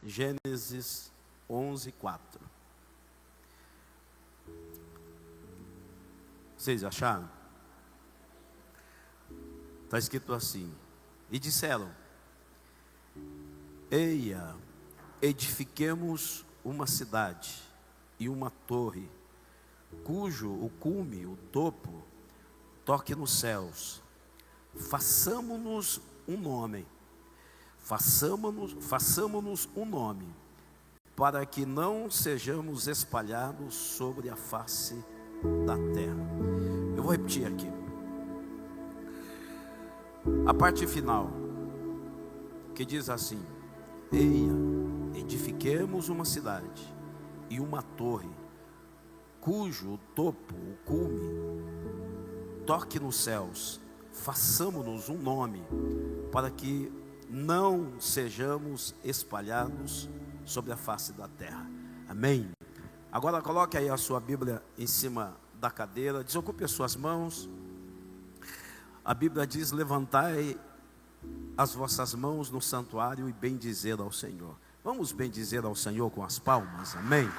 Gênesis 11:4. Vocês acharam? Está escrito assim: e disseram: eia, edifiquemos uma cidade e uma torre, cujo o cume, o topo, toque nos céus. Façamo-nos um nome, façamo-nos um nome, para que não sejamos espalhados sobre a face da terra. Eu vou repetir aqui a parte final, que diz assim: eia, edifiquemos uma cidade e uma torre, cujo topo, o cume, toque nos céus. Façamo-nos um nome, para que não sejamos espalhados sobre a face da terra. Amém? Agora coloque aí a sua Bíblia em cima da cadeira, desocupe as suas mãos. A Bíblia diz: levantai as vossas mãos no santuário e bendizer ao Senhor. Vamos bendizer ao Senhor com as palmas, amém?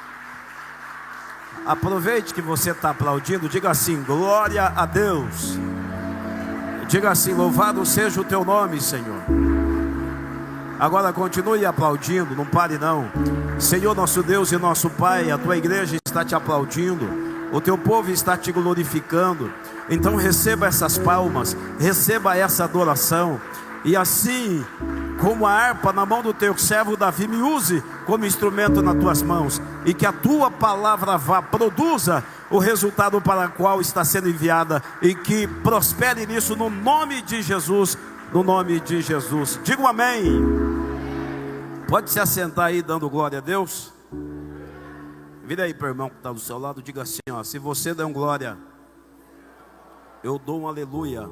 Aproveite que você está aplaudindo, diga assim: glória a Deus. Diga assim: louvado seja o teu nome, Senhor. Agora continue aplaudindo, não pare não. Senhor nosso Deus e nosso Pai, a tua igreja está te aplaudindo, o teu povo está te glorificando. Então receba essas palmas, receba essa adoração. E assim como a harpa na mão do teu servo Davi, me use como instrumento nas tuas mãos, e que a tua palavra produza o resultado para o qual está sendo enviada, e que prospere nisso, no nome de Jesus. No nome de Jesus, diga um amém. Pode se assentar aí dando glória a Deus. Vira aí para o irmão que está do seu lado, diga assim, ó: se você der um glória, eu dou um aleluia.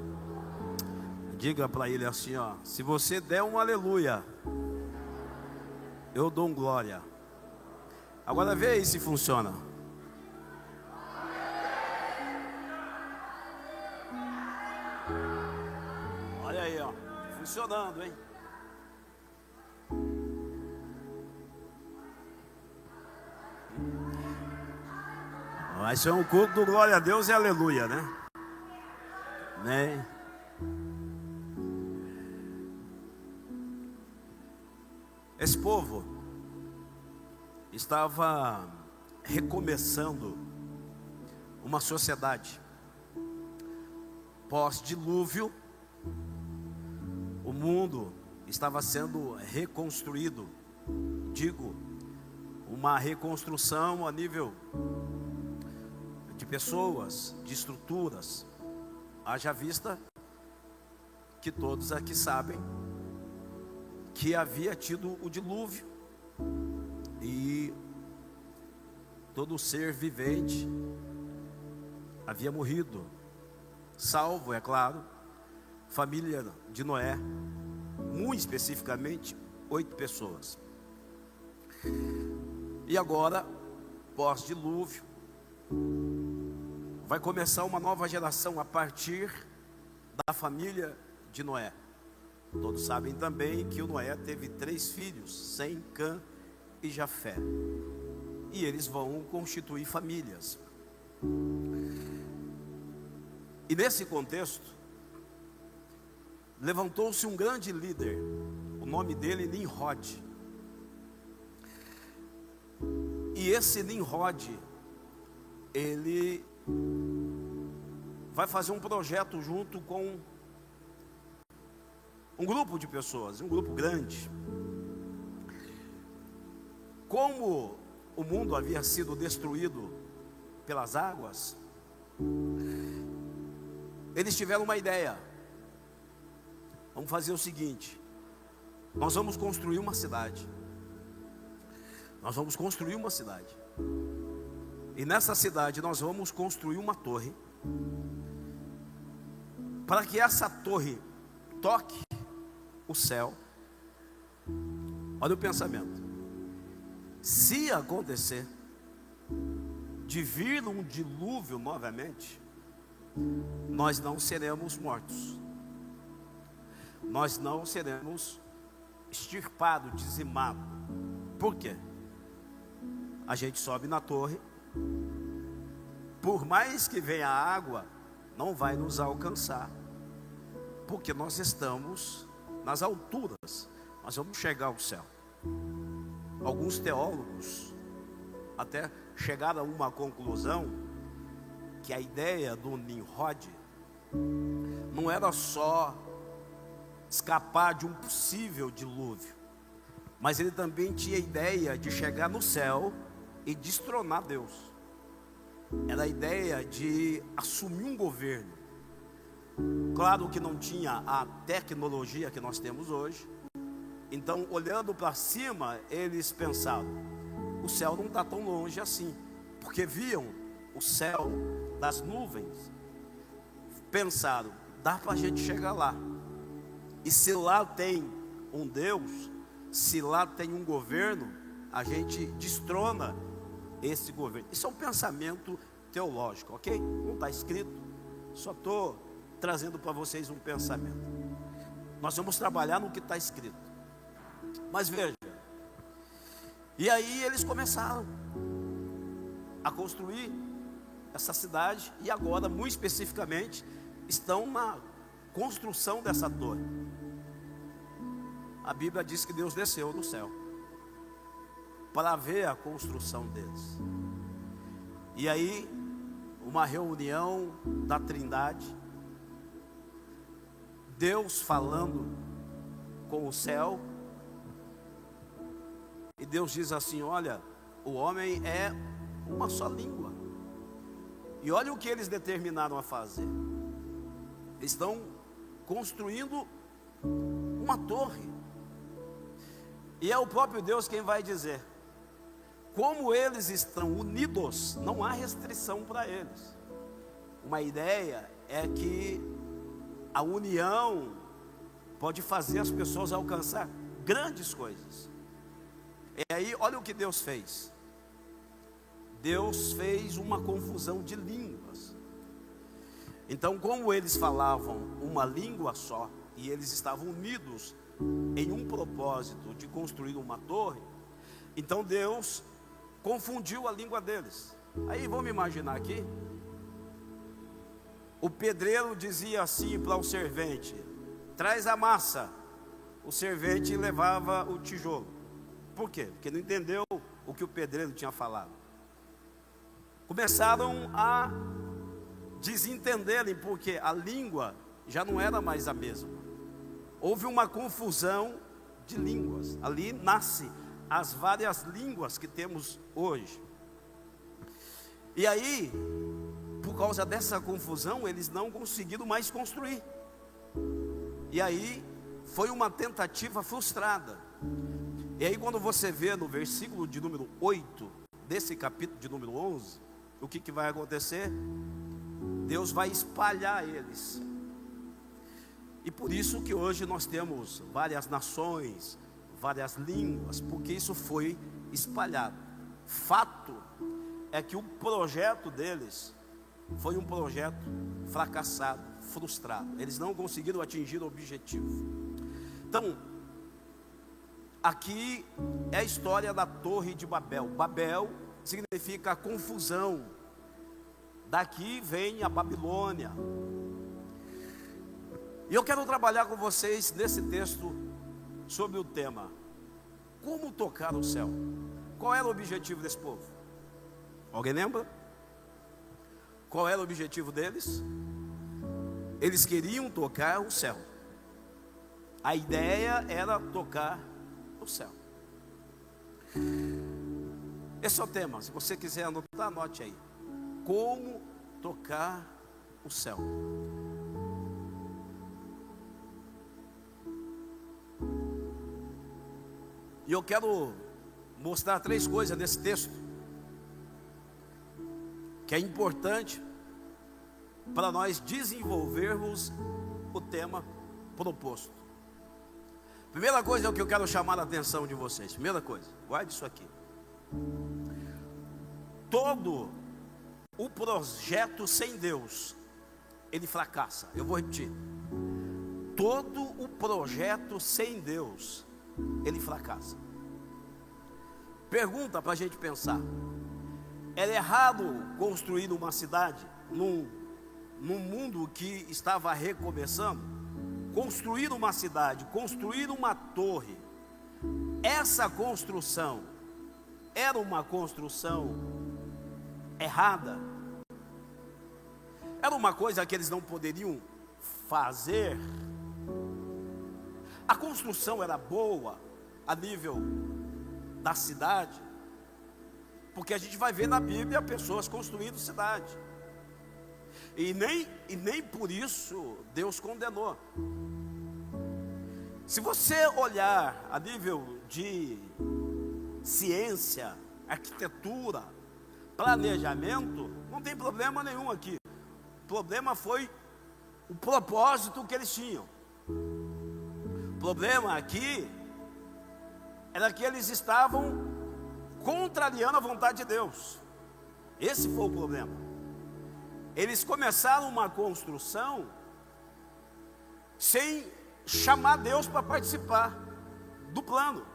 Diga para ele assim, ó: se você der um aleluia, eu dou um glória. Agora vê aí se funciona. Olha aí, ó, funcionando, hein? Vai ser um culto do glória a Deus e aleluia, né? Né? Esse povo estava recomeçando uma sociedade pós-dilúvio. O mundo estava sendo reconstruído, digo, uma reconstrução a nível de pessoas, de estruturas. Haja vista que todos aqui sabem que havia tido o dilúvio, e todo ser vivente havia morrido, salvo, é claro, família de Noé, muito especificamente 8 pessoas. E agora, pós-dilúvio, vai começar uma nova geração a partir da família de Noé. Todos sabem também que o Noé teve 3 filhos, Sem, Cã e Jafé. E eles vão constituir famílias. E nesse contexto, levantou-se um grande líder, o nome dele Nimrod. E esse Nimrod, ele vai fazer um projeto junto com um grupo de pessoas, um grupo grande. Como o mundo havia sido destruído pelas águas, eles tiveram uma ideia: vamos fazer o seguinte, nós vamos construir uma cidade. Nós vamos construir uma cidade. E nessa cidade nós vamos construir uma torre, para que essa torre toque o céu. Olha o pensamento: se acontecer de vir um dilúvio novamente, nós não seremos mortos, nós não seremos extirpados, dizimados. Por quê? A gente sobe na torre, por mais que venha água, não vai nos alcançar, porque nós estamos nas alturas, nós vamos chegar ao céu. Alguns teólogos até chegaram a uma conclusão, que a ideia do Nimrod não era só escapar de um possível dilúvio, mas ele também tinha a ideia de chegar no céu e destronar Deus. Era a ideia de assumir um governo. Claro que não tinha a tecnologia que nós temos hoje. Então, olhando para cima, eles pensaram: o céu não está tão longe assim, porque viam o céu das nuvens. Pensaram: dá para a gente chegar lá. E se lá tem um Deus, se lá tem um governo, a gente destrona esse governo. Isso é um pensamento teológico, ok? Não está escrito, só estou trazendo para vocês um pensamento. Nós vamos trabalhar no que está escrito. Mas veja, e aí eles começaram a construir essa cidade, e agora, muito especificamente, estão na construção dessa torre. A Bíblia diz que Deus desceu do céu para ver a construção deles. E aí, uma reunião da Trindade, Deus falando com o céu, e Deus diz assim: olha, o homem é uma só língua. E olha o que eles determinaram a fazer. Estão construindo uma torre. E é o próprio Deus quem vai dizer. Como eles estão unidos, não há restrição para eles. Uma ideia é que a união pode fazer as pessoas alcançar grandes coisas. E aí, olha o que Deus fez. Deus fez uma confusão de línguas. Então, como eles falavam uma língua só, e eles estavam unidos em um propósito de construir uma torre, então Deus confundiu a língua deles. Aí vamos imaginar aqui, o pedreiro dizia assim para o servente: traz a massa. O servente levava o tijolo. Por quê? Porque não entendeu o que o pedreiro tinha falado. Começaram a desentenderem, porque a língua já não era mais a mesma. Houve uma confusão de línguas. Ali nasce as várias línguas que temos hoje. E aí, por causa dessa confusão, eles não conseguiram mais construir. E aí, foi uma tentativa frustrada. E aí, quando você vê no versículo de número 8, desse capítulo de número 11, o que vai acontecer? Deus vai espalhar eles. E por isso que hoje nós temos várias nações, várias línguas, porque isso foi espalhado. Fato é que o projeto deles foi um projeto fracassado, frustrado. Eles não conseguiram atingir o objetivo. Então, aqui é a história da Torre de Babel. Babel significa confusão. Daqui vem a Babilônia. E eu quero trabalhar com vocês nesse texto sobre o tema: como tocar o céu. Qual era o objetivo desse povo? Alguém lembra? Qual era o objetivo deles? Eles queriam tocar o céu. A ideia era tocar o céu. Esse é o tema. Se você quiser anotar, anote aí. Como tocar o céu. E eu quero mostrar 3 coisas nesse texto que é importante para nós desenvolvermos o tema proposto. Primeira coisa é o que eu quero chamar a atenção de vocês. Primeira coisa, guarde isso aqui. Todo o projeto sem Deus, ele fracassa. Eu vou repetir. Todo o projeto sem Deus, ele fracassa. Pergunta para a gente pensar: era errado construir uma cidade num mundo que estava recomeçando? Construir uma cidade, construir uma torre, essa construção era uma construção errada? Era uma coisa que eles não poderiam fazer? A construção era boa a nível da cidade? Porque a gente vai ver na Bíblia pessoas construindo cidade, e nem por isso Deus condenou. Se você olhar a nível de ciência, arquitetura, planejamento, não tem problema nenhum aqui. O problema foi o propósito que eles tinham. O problema aqui era que eles estavam contrariando a vontade de Deus. Esse foi o problema. Eles começaram uma construção sem chamar Deus para participar do plano.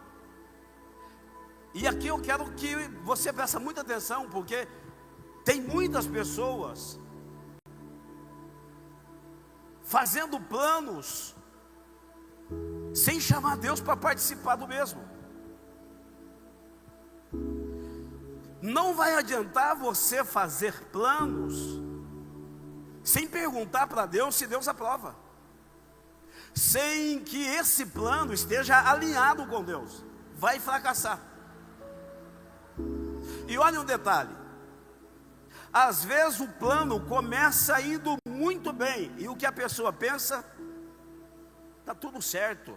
E aqui eu quero que você preste muita atenção, porque tem muitas pessoas fazendo planos sem chamar Deus para participar do mesmo. Não vai adiantar você fazer planos sem perguntar para Deus se Deus aprova, sem que esse plano esteja alinhado com Deus. Vai fracassar. E olha um detalhe: às vezes o plano começa indo muito bem, e o que a pessoa pensa: está tudo certo,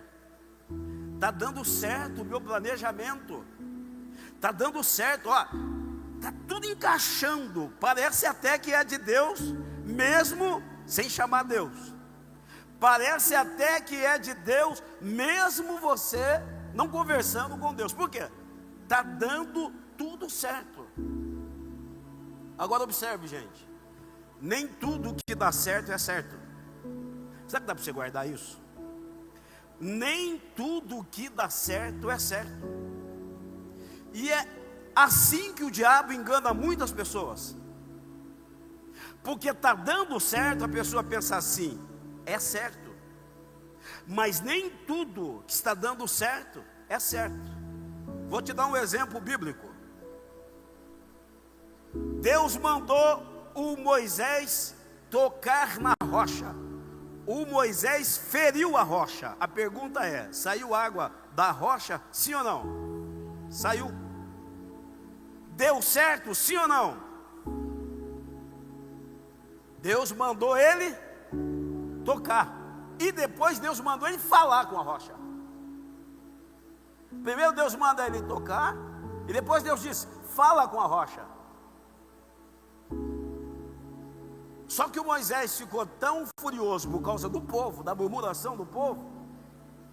está dando certo o meu planejamento, está dando certo, ó, está tudo encaixando, parece até que é de Deus, mesmo sem chamar Deus. Parece até que é de Deus, mesmo você não conversando com Deus. Por quê? Está dando tudo certo. Agora observe, gente, nem tudo que dá certo é certo. Sabe que dá para você guardar isso? Nem tudo que dá certo é certo. E é assim que o diabo engana muitas pessoas. Porque está dando certo, a pessoa pensa assim: é certo. Mas nem tudo que está dando certo é certo. Vou te dar um exemplo bíblico. Deus mandou o Moisés tocar na rocha. O Moisés feriu a rocha. A pergunta é: saiu água da rocha, sim ou não? Saiu. Deu certo, sim ou não? Deus mandou ele tocar, e depois Deus mandou ele falar com a rocha. Primeiro Deus manda ele tocar, e depois Deus diz: fala com a rocha. Só que o Moisés ficou tão furioso por causa do povo, da murmuração do povo,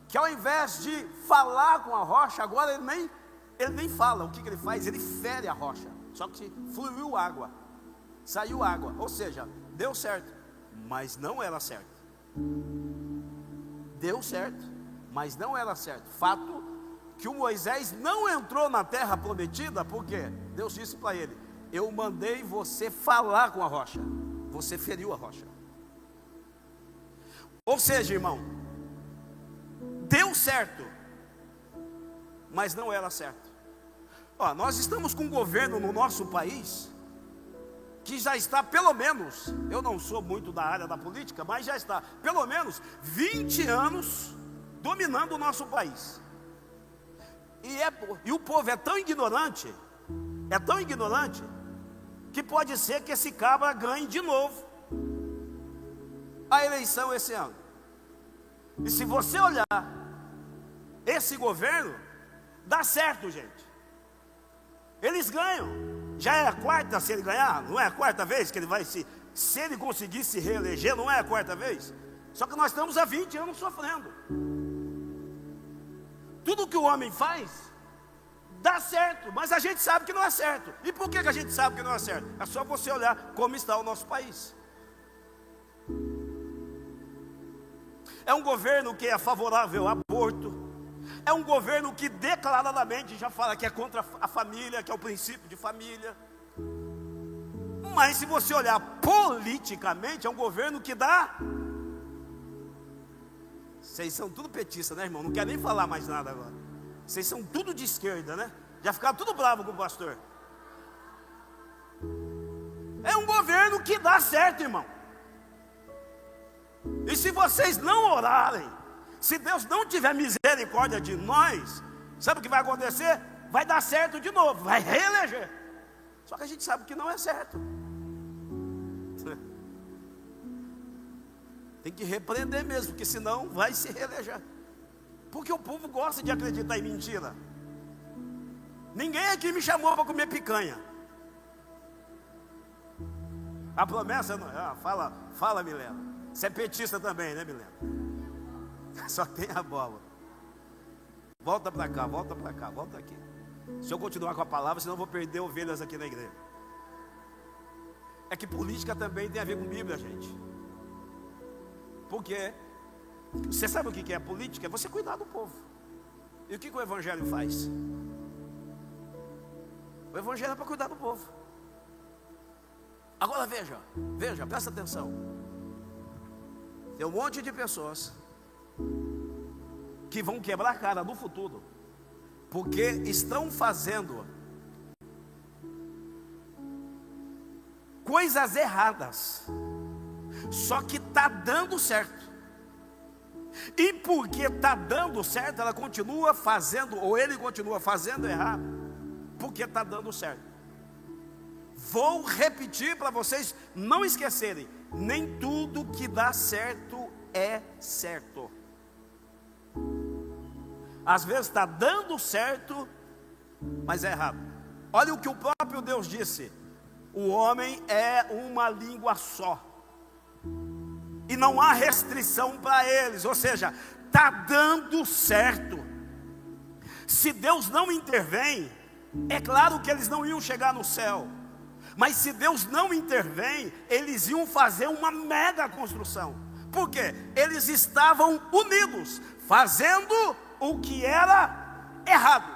que ao invés de falar com a rocha, agora ele nem fala. O que ele faz? Ele fere a rocha. Só que fluiu água, saiu água. Ou seja, deu certo, mas não era certo. Deu certo, mas não era certo. Fato que o Moisés não entrou na terra prometida, porque Deus disse para ele: eu mandei você falar com a rocha, você feriu a rocha. Ou seja, irmão, deu certo, mas não era certo. Ó, nós estamos com um governo no nosso país que já está, pelo menos, eu não sou muito da área da política, mas já está pelo menos 20 anos dominando o nosso país. E o povo é tão ignorante, que pode ser que esse cabra ganhe de novo a eleição esse ano. E se você olhar esse governo, dá certo, gente. Eles ganham. Já é a quarta, se ele ganhar, não é a quarta vez que ele vai se ele conseguir se reeleger, não é a quarta vez. Só que nós estamos há 20 anos sofrendo. Tudo que o homem faz dá certo, mas a gente sabe que não é certo. E por que a gente sabe que não é certo? É só você olhar como está o nosso país. É um governo que é favorável ao aborto, É um governo que declaradamente já fala que é contra a família, que é o princípio de família. Mas se você olhar politicamente, é um governo que dá... Vocês são tudo petistas, né, irmão? Não quero nem falar mais nada agora. Vocês são tudo de esquerda, né? Já ficaram tudo bravo com o pastor. É um governo que dá certo, irmão. E se vocês não orarem, se Deus não tiver misericórdia de nós, sabe o que vai acontecer? Vai dar certo de novo, vai reeleger. Só que a gente sabe que não é certo. Tem que repreender mesmo, porque senão vai se reeleger. Porque o povo gosta de acreditar em mentira. Ninguém aqui me chamou para comer picanha. A promessa não é. Fala, Milena. Você é petista também, né, Milena? Só tem a bola. Volta para cá, volta para cá, volta aqui. Se eu continuar com a palavra, senão eu vou perder ovelhas aqui na igreja. É que política também tem a ver com Bíblia, gente. Porque você sabe o que é política? É você cuidar do povo. E o que o Evangelho faz? O Evangelho é para cuidar do povo. Agora veja, presta atenção. Tem um monte de pessoas que vão quebrar a cara no futuro, porque estão fazendo coisas erradas, só que está dando certo. E porque está dando certo, ela continua fazendo, ou ele continua fazendo errado, porque está dando certo. Vou repetir para vocês não esquecerem: nem tudo que dá certo é certo. Às vezes está dando certo, mas é errado. Olha o que o próprio Deus disse: o homem é uma língua só, e não há restrição para eles. Ou seja, está dando certo. Se Deus não intervém, é claro que eles não iam chegar no céu. Mas se Deus não intervém, eles iam fazer uma mega construção. Por quê? Eles estavam unidos, fazendo o que era errado,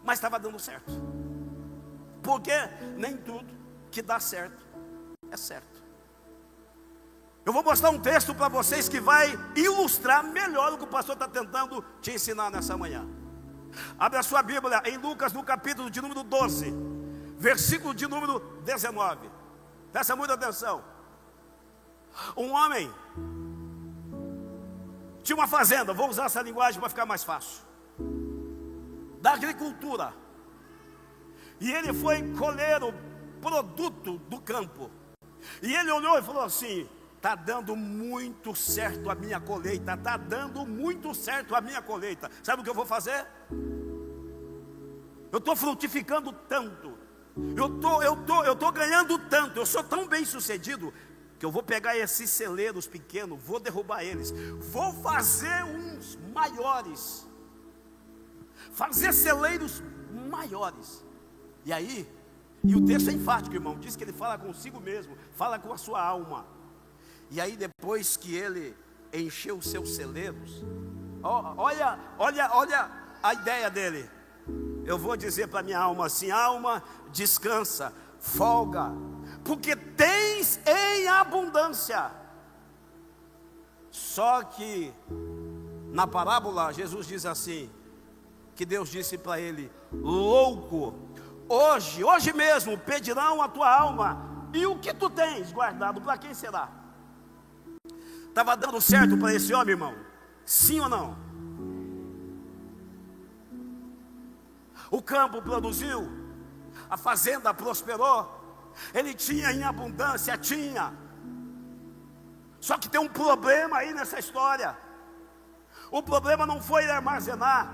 mas estava dando certo. Porque nem tudo que dá certo é certo. Eu vou mostrar um texto para vocês que vai ilustrar melhor o que o pastor está tentando te ensinar nessa manhã. Abre a sua Bíblia em Lucas, no capítulo de número 12, versículo de número 19. Presta muita atenção. Um homem tinha uma fazenda, vou usar essa linguagem para ficar mais fácil, da agricultura. E ele foi colher o produto do campo. E ele olhou e falou assim: está dando muito certo a minha colheita, está dando muito certo a minha colheita. Sabe o que eu vou fazer? Eu estou frutificando tanto, eu estou ganhando tanto, eu sou tão bem sucedido, que eu vou pegar esses celeiros pequenos, vou derrubar eles, vou fazer uns maiores, fazer celeiros maiores. E aí, e o texto é enfático, irmão, diz que ele fala consigo mesmo, fala com a sua alma. E aí, depois que ele encheu os seus celeiros, olha a ideia dele. Eu vou dizer para minha alma assim: alma, descansa, folga, porque tens em abundância. Só que na parábola Jesus diz assim, que Deus disse para ele: louco, hoje mesmo pedirão a tua alma, e o que tu tens guardado, para quem será? Estava dando certo para esse homem, irmão? Sim ou não? O campo produziu, a fazenda prosperou, ele tinha em abundância, tinha. Só que tem um problema aí nessa história. O problema não foi ele armazenar,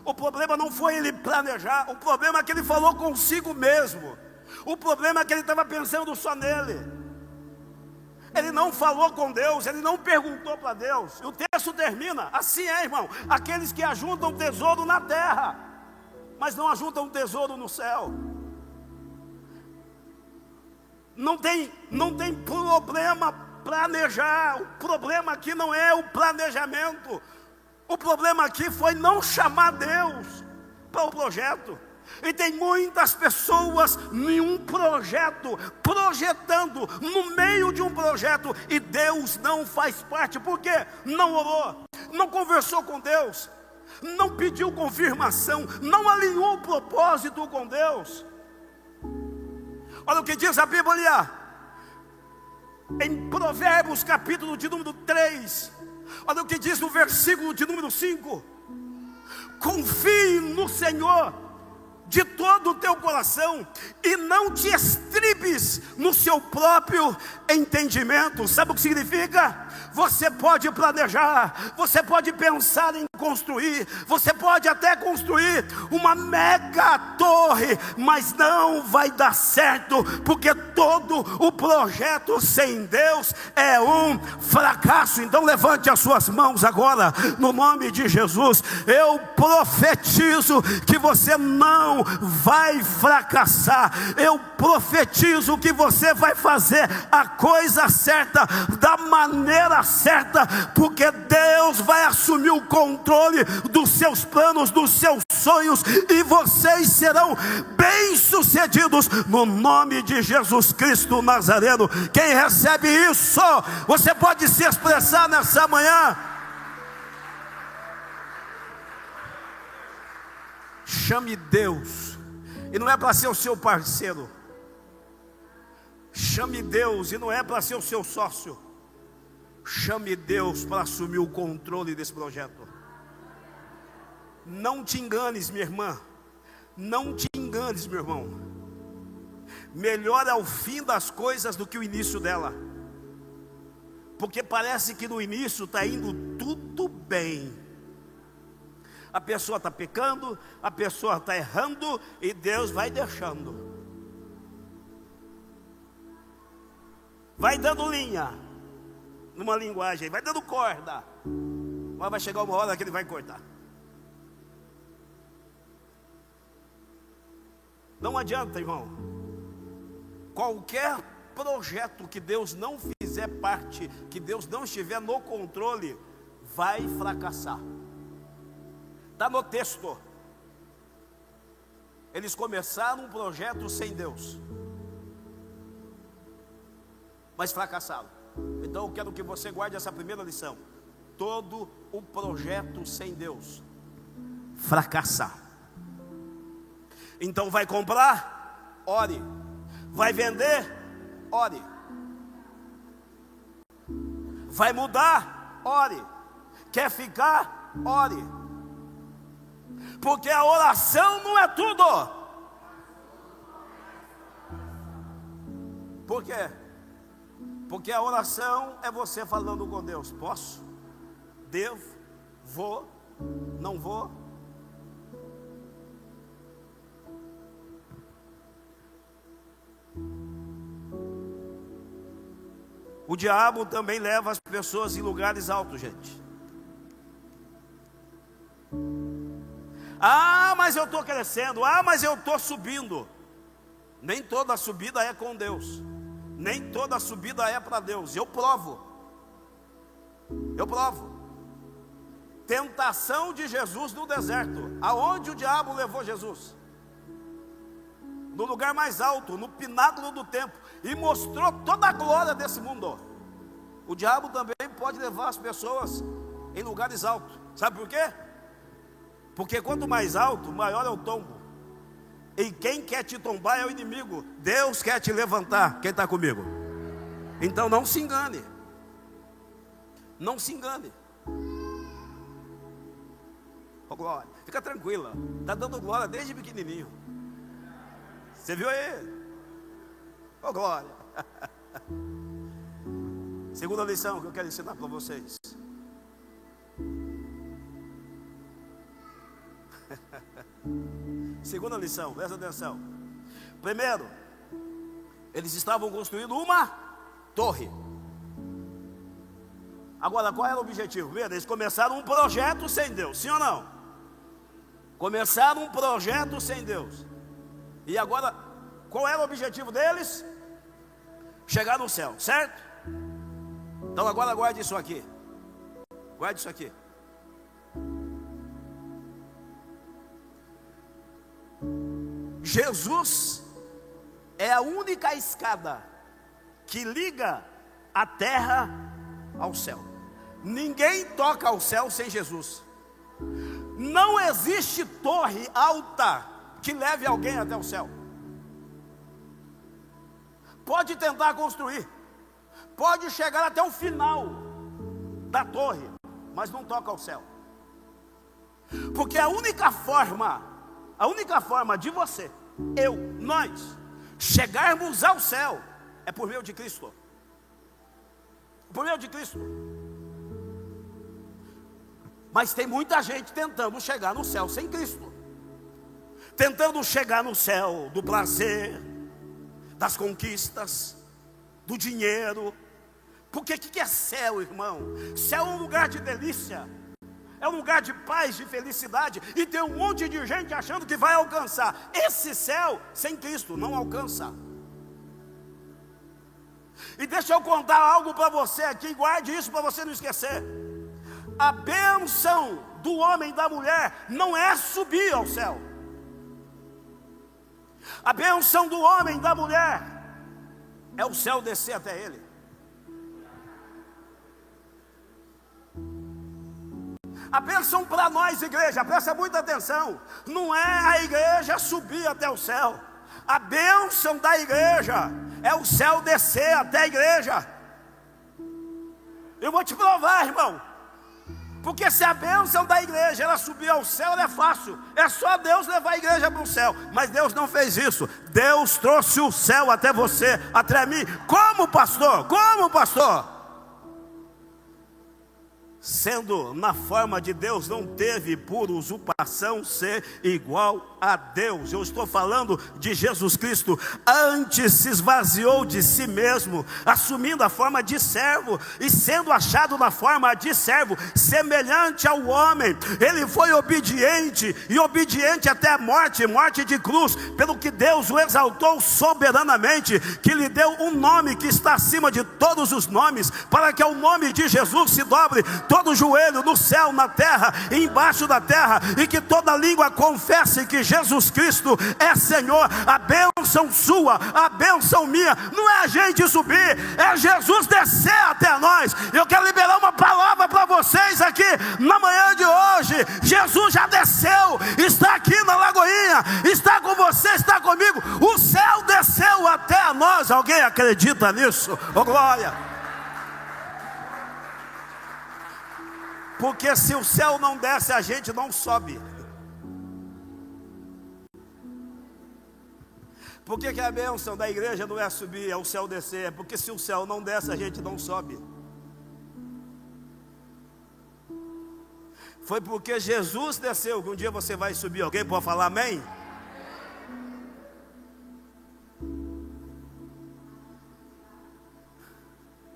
o problema não foi ele planejar, o problema é que ele falou consigo mesmo. O problema é que ele estava pensando só nele. Ele não falou com Deus, ele não perguntou para Deus. E o texto termina assim, irmão: aqueles que ajuntam tesouro na terra, mas não ajuntam tesouro no céu. Não tem problema planejar. O problema aqui não é o planejamento. O problema aqui foi não chamar Deus para o projeto. E tem muitas pessoas em um projeto, projetando, no meio de um projeto, e Deus não faz parte. Por quê? Não orou, não conversou com Deus, não pediu confirmação, não alinhou o propósito com Deus. Olha o que diz a Bíblia em Provérbios capítulo de número 3. Olha o que diz no versículo de número 5: confie no Senhor de todo o teu coração, e não te estribes no seu próprio entendimento. Sabe o que significa? Você pode planejar, você pode pensar em construir, você pode até construir uma mega torre, mas não vai dar certo, porque todo o projeto sem Deus é um fracasso. Então levante as suas mãos agora, no nome de Jesus. Eu profetizo que você não vai fracassar. Eu profetizo que você vai fazer a coisa certa, da maneira certa, porque Deus vai assumir o controle dos seus planos, dos seus sonhos, e vocês serão bem-sucedidos no nome de Jesus Cristo Nazareno. Quem recebe isso, você pode se expressar nessa manhã. Chame Deus, e não é para ser o seu parceiro. Chame Deus, e não é para ser o seu sócio. Chame Deus para assumir o controle desse projeto. Não te enganes, minha irmã. Não te enganes, meu irmão. Melhor é o fim das coisas do que o início dela. Porque parece que no início está indo tudo bem. A pessoa está pecando, a pessoa está errando, e Deus vai deixando. Vai dando linha, numa linguagem, vai dando corda, mas vai chegar uma hora que Ele vai cortar. Não adianta, irmão. Qualquer projeto que Deus não fizer parte, que Deus não estiver no controle, vai fracassar. Está no texto. Eles começaram um projeto sem Deus, mas fracassaram. Então eu quero que você guarde essa primeira lição. Todo o projeto sem Deus fracassar. Então vai comprar? Ore. Vai vender? Ore. Vai mudar? Ore. Quer ficar? Ore. Porque a oração não é tudo. Por quê? Porque a oração é você falando com Deus. Posso? Devo? Vou? Não vou? O diabo também leva as pessoas em lugares altos, gente. Ah, mas eu estou crescendo. Ah, mas eu estou subindo. Nem toda subida é com Deus. Nem toda subida é para Deus. Eu provo. Tentação de Jesus no deserto. Aonde o diabo levou Jesus? No lugar mais alto, no pináculo do templo, e mostrou toda a glória desse mundo. O diabo também pode levar as pessoas em lugares altos. Sabe por quê? Porque quanto mais alto, maior é o tombo. E quem quer te tombar é o inimigo. Deus quer te levantar. Quem está comigo? Então não se engane. Não se engane. Oh, glória. Fica tranquila. Está dando glória desde pequenininho. Você viu aí? Oh, glória. Segunda lição que eu quero ensinar para vocês. Segunda lição, presta atenção. Primeiro, eles estavam construindo uma torre. Agora, qual era o objetivo? Veja, eles começaram um projeto sem Deus, sim ou não? Começaram um projeto sem Deus. E agora, qual era o objetivo deles? Chegar no céu, certo? Então agora guarde isso aqui. Guarde isso aqui. Jesus é a única escada que liga a terra ao céu. Ninguém toca ao céu sem Jesus. Não existe torre alta que leve alguém até o céu. Pode tentar construir, pode chegar até o final da torre, mas não toca ao céu. Porque a única forma de você, nós chegarmos ao céu é por meio de Cristo. Por meio de Cristo. Mas tem muita gente tentando chegar no céu sem Cristo, tentando chegar no céu do prazer, das conquistas, do dinheiro. Porque o que é céu, irmão? Céu é um lugar de delícia, é um lugar de paz, de felicidade. E tem um monte de gente achando que vai alcançar esse céu sem Cristo. Não alcança. E deixa eu contar algo para você aqui, guarde isso para você não esquecer. A bênção do homem e da mulher não é subir ao céu. A bênção do homem e da mulher é o céu descer até ele. A bênção para nós, igreja, presta muita atenção, não é a igreja subir até o céu. A bênção da igreja é o céu descer até a igreja. Eu vou te provar, irmão. Porque se a bênção da igreja ela subir ao céu, ela é fácil. É só Deus levar a igreja para o céu. Mas Deus não fez isso. Deus trouxe o céu até você, até mim. Como pastor? Como pastor? Sendo na forma de Deus, não teve por usurpação ser igual a Deus. Eu estou falando de Jesus Cristo. Antes se esvaziou de si mesmo, assumindo a forma de servo, e sendo achado na forma de servo, semelhante ao homem, ele foi obediente, e obediente até a morte, morte de cruz, pelo que Deus o exaltou soberanamente, que lhe deu um nome que está acima de todos os nomes, para que ao nome de Jesus se dobre todo joelho no céu, na terra e embaixo da terra, e que toda língua confesse que Jesus Cristo é Senhor. A bênção sua, a bênção minha, não é a gente subir, é Jesus descer até nós. Eu quero liberar uma palavra para vocês aqui na manhã de hoje. Jesus já desceu, está aqui na Lagoinha, está com você, está comigo. O céu desceu até nós. Alguém acredita nisso? Oh, glória! Porque se o céu não desce, a gente não sobe. Por que a bênção da igreja não é subir, é o céu descer? Porque se o céu não desce, a gente não sobe. Foi porque Jesus desceu que um dia você vai subir. Alguém pode falar amém?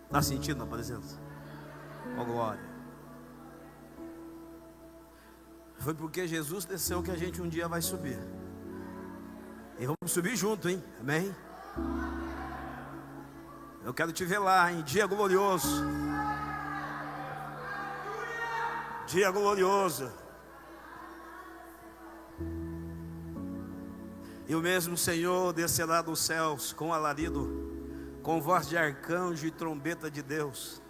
Está sentindo a presença? Oh, glória! Foi porque Jesus desceu que a gente um dia vai subir. E vamos subir junto, hein? Amém? Eu quero te ver lá em dia glorioso. Dia glorioso. E o mesmo Senhor descerá dos céus com alarido, com voz de arcanjo e trombeta de Deus.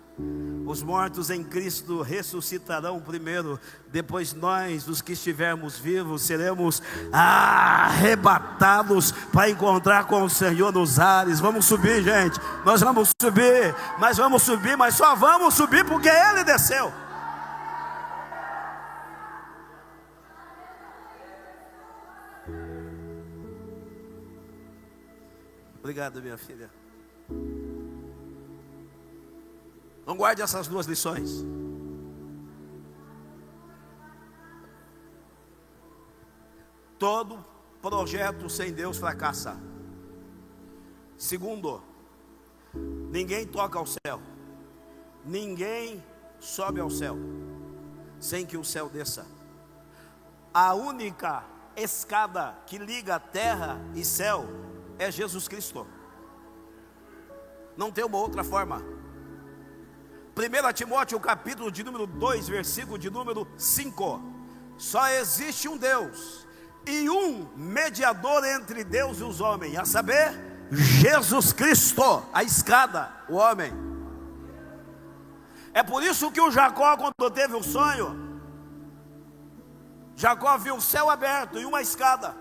Os mortos em Cristo ressuscitarão primeiro. Depois nós, os que estivermos vivos, seremos arrebatados para encontrar com o Senhor nos ares. Vamos subir, gente. Nós vamos subir, mas só vamos subir porque Ele desceu. Obrigado, minha filha. Não guarde essas duas lições. Todo projeto sem Deus fracassa. Segundo, ninguém toca ao céu, ninguém sobe ao céu sem que o céu desça. A única escada que liga terra e céu é Jesus Cristo. Não tem uma outra forma. 1 Timóteo capítulo de número 2, versículo de número 5. Só existe um Deus, e um mediador entre Deus e os homens, a saber, Jesus Cristo, a escada, o homem. É por isso que o Jacó, quando teve o sonho, Jacó viu o céu aberto e uma escada,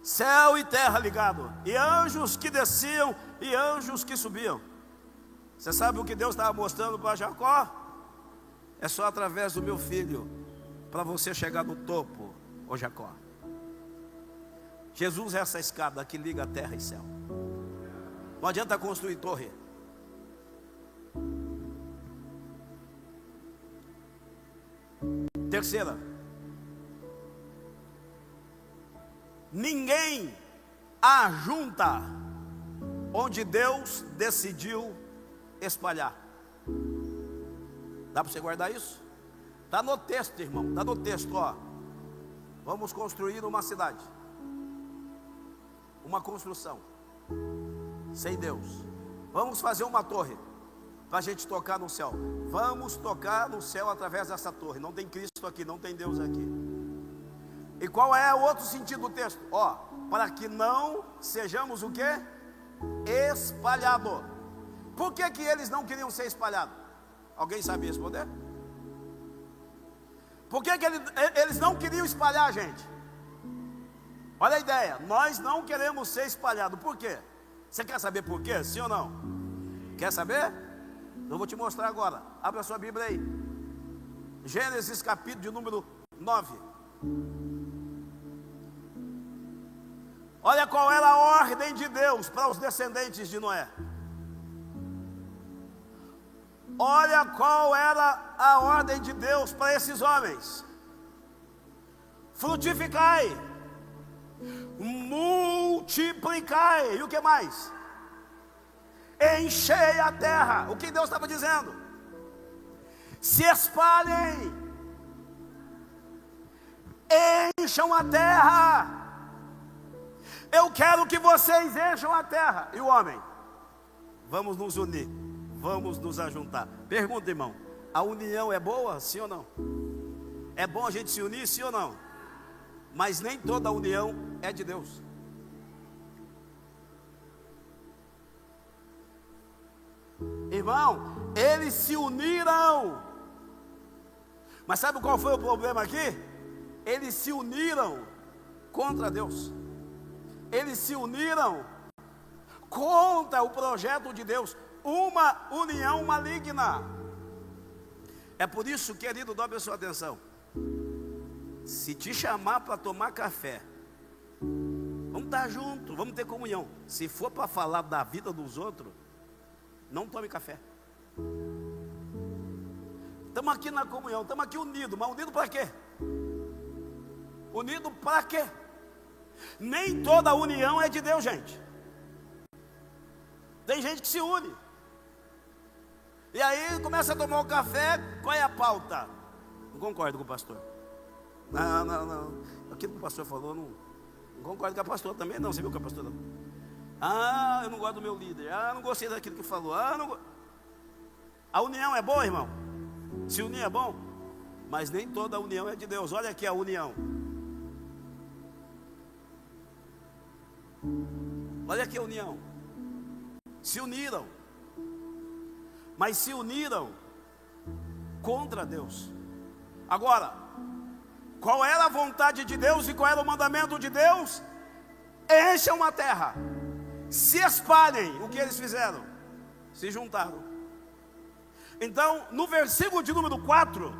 céu e terra ligado, e anjos que desciam e anjos que subiam. Você sabe o que Deus estava mostrando para Jacó? É só através do meu filho para você chegar no topo, ô Jacó. Jesus é essa escada que liga a terra e céu. Não adianta construir torre. Terceira, ninguém ajunta onde Deus decidiu espalhar. Dá para você guardar isso? Está no texto, irmão. Está no texto, ó. Vamos construir uma cidade, uma construção sem Deus. Vamos fazer uma torre para a gente tocar no céu. Vamos tocar no céu através dessa torre. Não tem Cristo aqui, não tem Deus aqui. E qual é o outro sentido do texto? Ó, para que não sejamos o quê? Espalhado. Por que que eles não queriam ser espalhados? Alguém sabe responder? Por que que eles não queriam espalhar a gente? Olha a ideia, nós não queremos ser espalhados. Por quê? Você quer saber por quê? Sim ou não? Quer saber? Eu vou te mostrar agora. Abra sua Bíblia aí. Gênesis capítulo de número 9. Olha qual era a ordem de Deus para os descendentes de Noé. Olha qual era a ordem de Deus para esses homens: frutificai, multiplicai, e o que mais? Enchei a terra. O que Deus estava dizendo? Se espalhem, encham a terra. Eu quero que vocês encham a terra. E o homem? Vamos nos unir, vamos nos ajuntar. Pergunta, irmão, a união é boa, sim ou não? É bom a gente se unir, sim ou não? Mas nem toda união é de Deus. Irmão, eles se uniram. Mas sabe qual foi o problema aqui? Eles se uniram contra Deus. Eles se uniram contra o projeto de Deus. Uma união maligna. É por isso, querido, dobre a sua atenção. Se te chamar para tomar café, vamos estar juntos, vamos ter comunhão. Se for para falar da vida dos outros, não tome café. Estamos aqui na comunhão, estamos aqui unidos. Mas unidos para quê? Unidos para quê? Nem toda união é de Deus, gente. Tem gente que se une, e aí começa a tomar o café. Qual é a pauta? Não concordo com o pastor. Não. Aquilo que o pastor falou, não concordo com a pastora também, não. Você viu com a pastora? Não. Ah, eu não gosto do meu líder. Ah, não gostei daquilo que falou. A união é boa, irmão. Se unir é bom, mas nem toda a união é de Deus. Olha aqui a união. Olha aqui a união. Se uniram, mas se uniram contra Deus. Agora, qual era a vontade de Deus e qual era o mandamento de Deus? Encham a terra, se espalhem. O que eles fizeram? Se juntaram. Então, no versículo de número 4,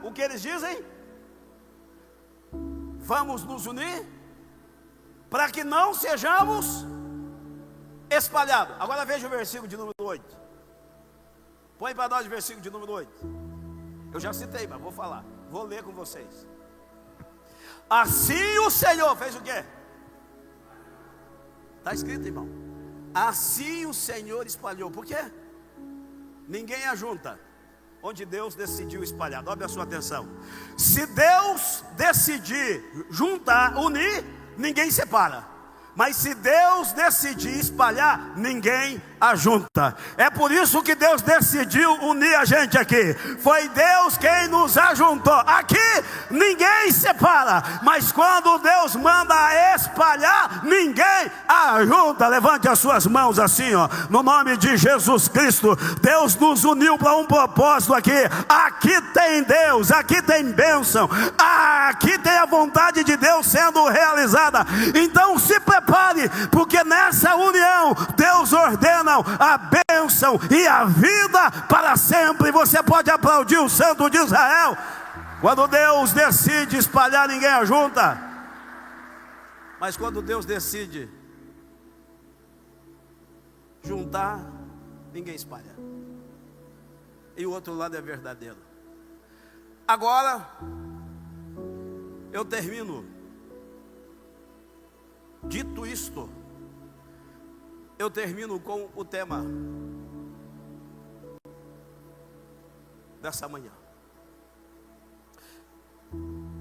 o que eles dizem? Vamos nos unir para que não sejamos espalhados. Agora veja o versículo de número 8. Põe para nós o versículo de número 8. Eu já citei, mas vou falar. Vou ler com vocês. Assim o Senhor fez o quê? Está escrito, irmão. Assim o Senhor espalhou. Por quê? Ninguém ajunta onde Deus decidiu espalhar. Dobre a sua atenção. Se Deus decidir juntar, unir, ninguém separa. Mas se Deus decidir espalhar, ninguém ajunta. É por isso que Deus decidiu unir a gente aqui. Foi Deus quem nos ajuntou. Aqui ninguém separa, mas quando Deus manda espalhar, ninguém ajunta. Levante as suas mãos assim, ó, no nome de Jesus Cristo. Deus nos uniu para um propósito aqui. Aqui tem Deus, aqui tem bênção, aqui tem a vontade de Deus sendo realizada. Então se prepare, porque nessa união Deus ordena a bênção e a vida para sempre. Você pode aplaudir o Santo de Israel. Quando Deus decide espalhar, ninguém ajunta. Mas quando Deus decide juntar, ninguém espalha. E o outro lado é verdadeiro. Agora eu termino. Dito isto, eu termino com o tema dessa manhã.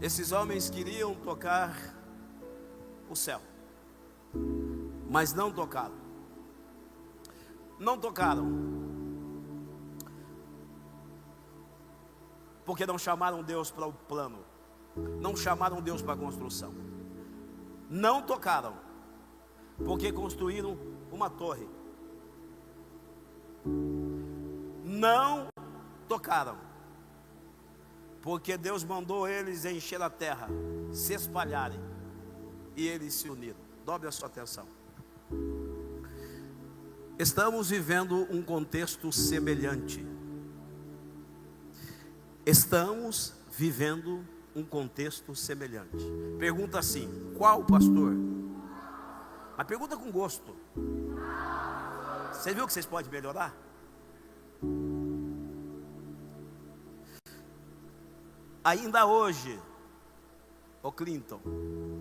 Esses homens queriam tocar o céu, mas não tocaram. Não tocaram porque não chamaram Deus para o plano, não chamaram Deus para a construção. Não tocaram porque construíram uma torre. Não tocaram porque Deus mandou eles encher a terra, se espalharem, e eles se uniram. Dobre a sua atenção. Estamos vivendo um contexto semelhante. Estamos vivendo um contexto semelhante. Pergunta assim: qual, pastor? Mas pergunta com gosto. Você viu que vocês podem melhorar? Ainda hoje, ô Clinton,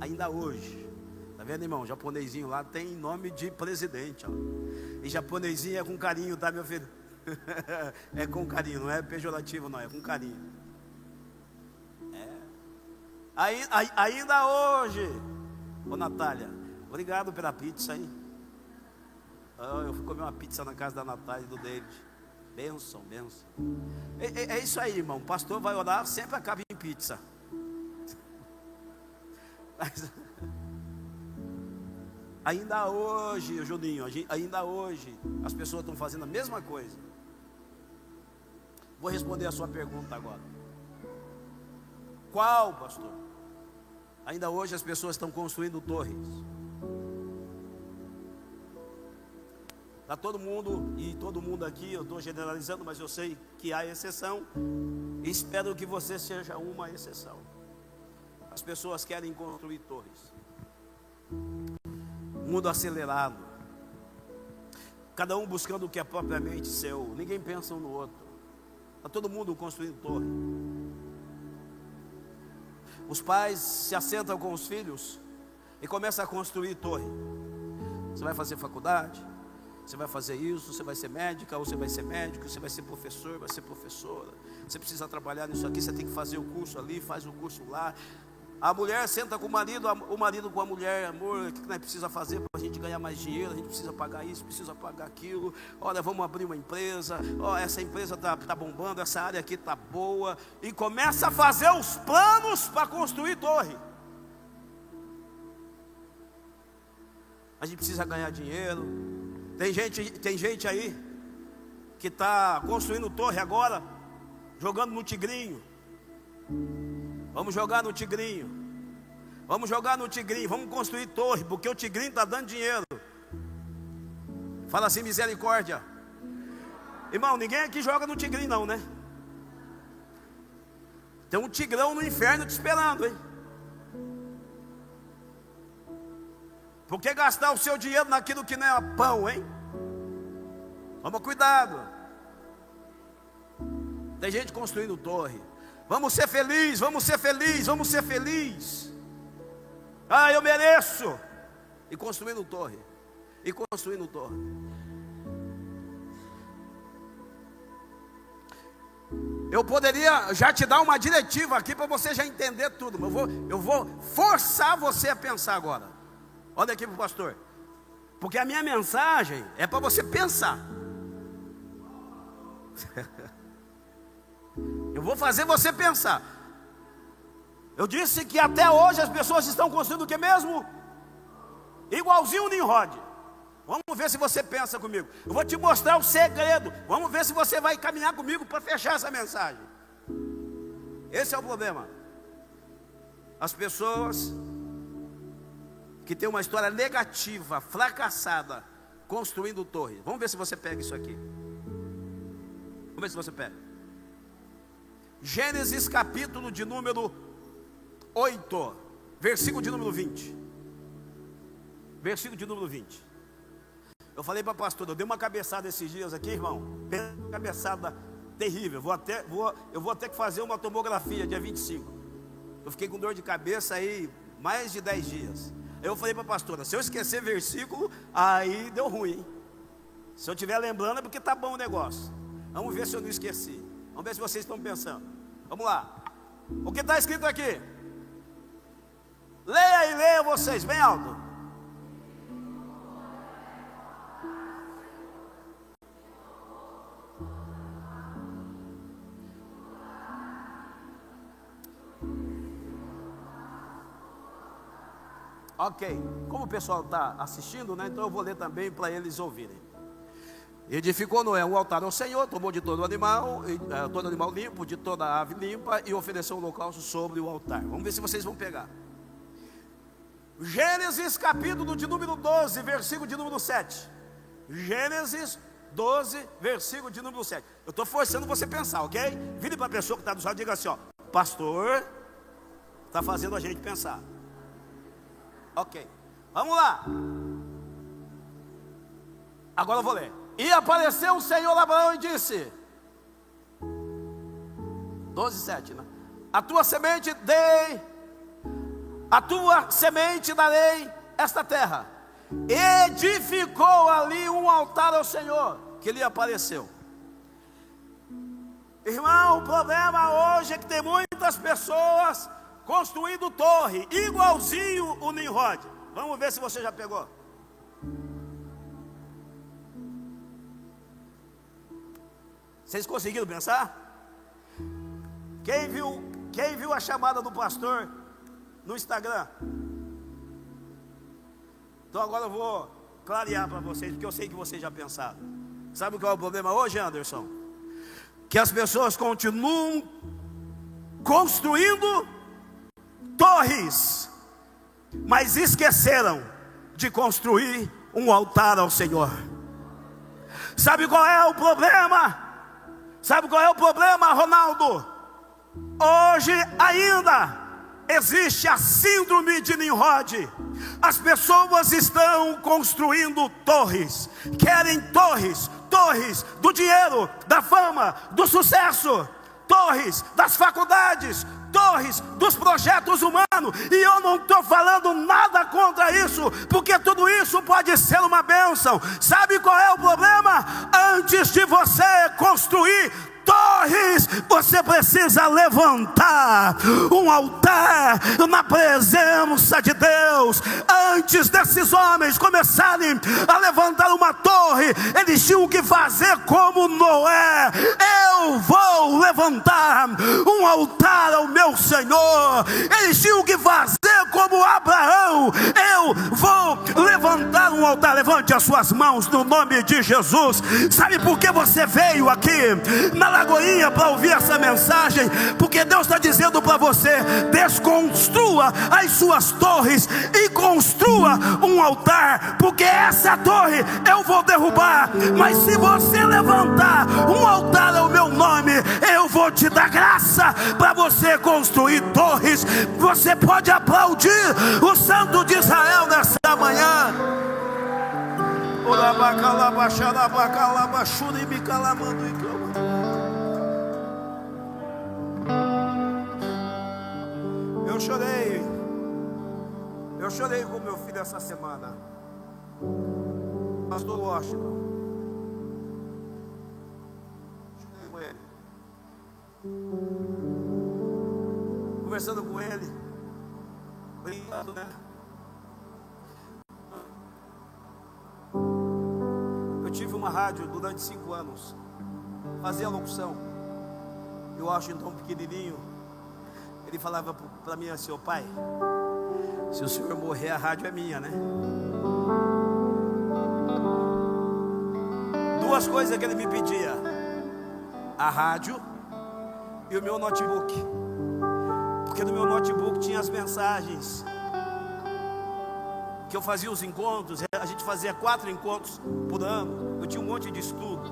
ainda hoje, tá vendo, irmão? O japonesinho lá tem nome de presidente, ó. E japonesinho é com carinho, tá, meu filho? É com carinho, não é pejorativo, não, é com carinho. Ainda hoje, ô Natália, obrigado pela pizza, hein? Eu fui comer uma pizza na casa da Natália e do David. Bênção, bênção. É isso aí, irmão. O pastor vai orar, sempre acaba em pizza. Mas, ainda hoje, Juninho, ainda hoje, as pessoas estão fazendo a mesma coisa. Vou responder a sua pergunta agora. Qual, pastor? Ainda hoje as pessoas estão construindo torres. Está todo mundo, e todo mundo aqui, eu estou generalizando, mas eu sei que há exceção, e espero que você seja uma exceção. As pessoas querem construir torres. Mundo acelerado, cada um buscando o que é propriamente seu, ninguém pensa um no outro. Está todo mundo construindo torre. Os pais se assentam com os filhos e começam a construir torre. Você vai fazer faculdade, você vai fazer isso, você vai ser médica, ou você vai ser médico, você vai ser professor, vai ser professora. Você precisa trabalhar nisso aqui, você tem que fazer o curso ali, faz o curso lá. A mulher senta com o marido com a mulher: amor, o que nós precisamos fazer para a gente ganhar mais dinheiro? A gente precisa pagar isso, precisa pagar aquilo. Olha, vamos abrir uma empresa. Essa empresa está bombando, essa área aqui está boa. E começa a fazer os planos para construir torre. A gente precisa ganhar dinheiro. Tem gente aí que está construindo torre agora, jogando no tigrinho. Vamos jogar no tigrinho. Vamos jogar no tigrinho. Vamos construir torre, porque o tigrinho está dando dinheiro. Fala assim: misericórdia. Irmão, ninguém aqui joga no tigrinho não, né? Tem um tigrão no inferno te esperando, hein? Por que gastar o seu dinheiro naquilo que não é pão, hein? Toma cuidado. Tem gente construindo torre. Vamos ser felizes, vamos ser felizes, vamos ser felizes. Ah, eu mereço. E construindo torre. E construindo torre. Eu poderia já te dar uma diretiva aqui para você já entender tudo, mas eu vou forçar você a pensar agora. Olha aqui para o pastor. Porque a minha mensagem é para você pensar. Eu vou fazer você pensar. Eu disse que até hoje as pessoas estão construindo o que mesmo? Igualzinho o Nimrod. Vamos ver se você pensa comigo. Eu vou te mostrar o segredo. Vamos ver se você vai caminhar comigo para fechar essa mensagem. Esse é o problema. As pessoas que têm uma história negativa, fracassada, construindo torre. Vamos ver se você pega isso aqui. Vamos ver se você pega. Gênesis capítulo de número 8, versículo de número 20. Versículo de número 20. Eu falei para a pastora, eu dei uma cabeçada esses dias aqui, irmão. Uma cabeçada terrível. Eu vou ter que fazer uma tomografia dia 25. Eu fiquei com dor de cabeça aí mais de 10 dias. Eu falei para a pastora, se eu esquecer versículo, aí deu ruim, hein? Se eu estiver lembrando é porque está bom o negócio. Vamos ver se eu não esqueci. Vamos ver se vocês estão pensando. Vamos lá. O que está escrito aqui? Leia e leia vocês, bem alto. Ok, como o pessoal está assistindo, né? Então eu vou ler também para eles ouvirem. Edificou Noé um altar ao Senhor, tomou de todo animal limpo, de toda ave limpa, e ofereceu um holocausto sobre o altar. Vamos ver se vocês vão pegar. Gênesis capítulo de número 12, versículo de número 7. Gênesis 12, versículo de número 7. Eu estou forçando você a pensar, ok? Vire para a pessoa que está do lado e diga assim, ó: pastor, está fazendo a gente pensar. Ok, vamos lá. Agora eu vou ler. E apareceu o Senhor a Abraão e disse, 12:7, né? A tua semente darei esta terra. Edificou ali um altar ao Senhor, que lhe apareceu. Irmão, o problema hoje é que tem muitas pessoas construindo torre, igualzinho o Nimrod. Vamos ver se você já pegou. Vocês conseguiram pensar? Quem viu a chamada do pastor no Instagram? Então agora eu vou clarear para vocês, porque eu sei que vocês já pensaram. Sabe qual é o problema hoje, Anderson? Que as pessoas continuam construindo torres, mas esqueceram de construir um altar ao Senhor. Sabe qual é o problema? Sabe qual é o problema, Ronaldo? Hoje ainda existe a síndrome de Nimrod. As pessoas estão construindo torres, querem torres do dinheiro, da fama, do sucesso, torres das faculdades, torres dos projetos humanos. E eu não estou falando nada contra isso, porque tudo isso pode ser uma bênção. Sabe qual é o problema? Antes de você construir torres, você precisa levantar um altar na presença de Deus. Antes desses homens começarem a levantar uma torre, eles tinham que fazer como Noé: eu vou levantar um altar ao meu Senhor. Eles tinham que fazer como Abraão: eu vou levantar um altar. Levante as suas mãos no nome de Jesus. Sabe por que você veio aqui na Lagoinha para ouvir essa mensagem? Porque Deus está dizendo para você: desconstrua as suas torres e construa um altar, porque essa torre eu vou derrubar, mas se você levantar um altar ao meu nome, eu vou te dar graça para você construir torres. Você pode aplaudir o Santo de Israel nessa manhã. Eu chorei com meu filho essa semana, pastor Washington. Chorei com ele, conversando com ele, brincando, né? tive uma rádio durante 5 anos, fazia locução. Eu acho então pequenininho. Ele falava para mim assim: ô pai, se o senhor morrer, a rádio é minha, né? Duas coisas que ele me pedia: a rádio e o meu notebook. Porque no meu notebook tinha as mensagens que eu fazia os encontros. A gente fazia 4 encontros por ano. Eu tinha um monte de estudo.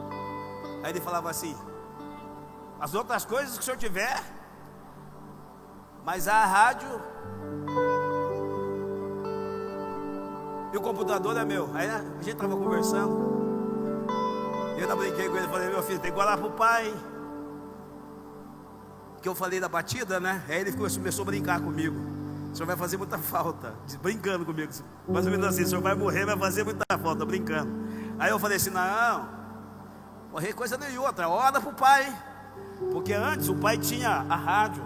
Aí ele falava assim: as outras coisas que o senhor tiver, mas a rádio e o computador é meu. Aí a gente estava conversando, eu ainda brinquei com ele, falei: meu filho, tem que guardar para o pai, que eu falei da batida, né? Aí ele começou a brincar comigo: o senhor vai fazer muita falta, brincando comigo, mais ou menos assim: o senhor vai morrer, vai fazer muita falta, brincando. Aí eu falei assim: não, morrer coisa nenhuma, outra, ora para o pai. Porque antes o pai tinha a rádio,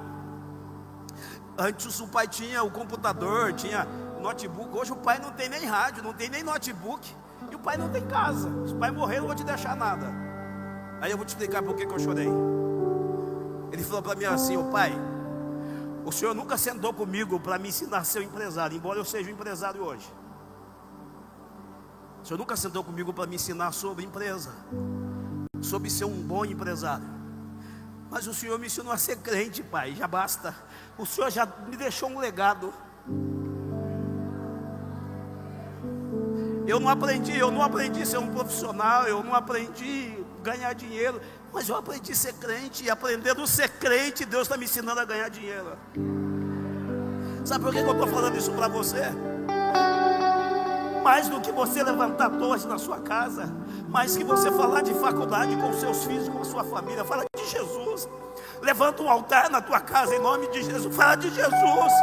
antes o pai tinha o computador, tinha notebook. Hoje o pai não tem nem rádio, não tem nem notebook, e o pai não tem casa. Se o pai morrer, eu não vou te deixar nada. Aí eu vou te explicar por que eu chorei. Ele falou para mim assim: ô pai, o senhor nunca sentou comigo para me ensinar a ser um empresário, embora eu seja um empresário hoje. O senhor nunca sentou comigo para me ensinar sobre empresa, sobre ser um bom empresário. Mas o senhor me ensinou a ser crente, pai, já basta. O senhor já me deixou um legado. Eu não aprendi a ser um profissional, eu não aprendi a ganhar dinheiro, mas eu aprendi a ser crente, e aprendendo a ser crente, Deus está me ensinando a ganhar dinheiro. Sabe por que eu estou falando isso para você? Mais do que você levantar torres na sua casa, mais que você falar de faculdade com seus filhos, com a sua família, fala de Jesus. Levanta um altar na tua casa em nome de Jesus, fala de Jesus.